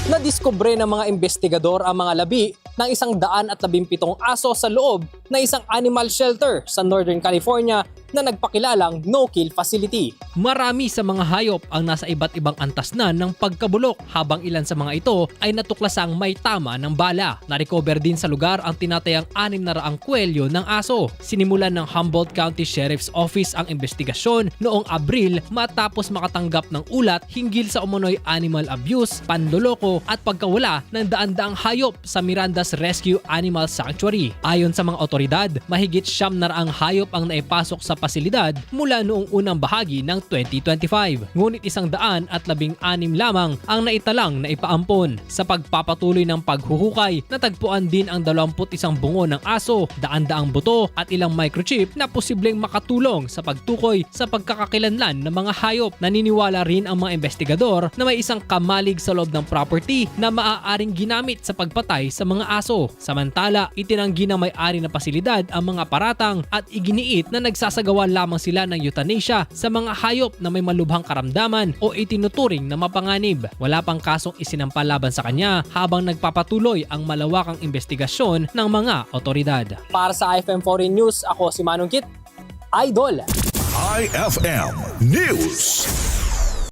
Nadiskubre ng mga investigador ang mga labi ng 117 aso sa loob na isang animal shelter sa Northern California na nagpakilalang no-kill facility. Marami sa mga hayop ang nasa iba't ibang antas na ng pagkabulok habang ilan sa mga ito ay natuklasang may tama ng bala. Na-recover din sa lugar ang tinatayang 600 kwelyo ng aso. Sinimulan ng Humboldt County Sheriff's Office ang investigasyon noong Abril matapos makatanggap ng ulat hinggil sa umunoy animal abuse, panloloko at pagkawala ng daan-daang hayop sa Miranda's Rescue Animal Sanctuary. Ayon sa mga otoridad, mahigit 700 hayop ang naipasok sa pasilidad mula noong unang bahagi ng 2025. Ngunit 116 lamang ang naitalang na ipaampon. Sa pagpapatuloy ng paghuhukay, natagpuan din ang 21 bungo ng aso, daan-daang buto at ilang microchip na posibleng makatulong sa pagtukoy sa pagkakakilanlan ng mga hayop. Naniniwala rin ang mga investigador na may isang kamalig sa loob ng property na maaaring ginamit sa pagpatay sa mga aso. Samantala, itinanggi ng may-ari ng pasilidad ang mga paratang at iginiit na nagsasagawa lamang sila ng euthanasia sa mga hayop na may malubhang karamdaman o itinuturing na mapanganib. Wala pang kasong isinampa laban sa kanya habang nagpapatuloy ang malawakang investigasyon ng mga otoridad. Para sa IFM Foreign News, ako si Manong Kit, Idol. IFM News.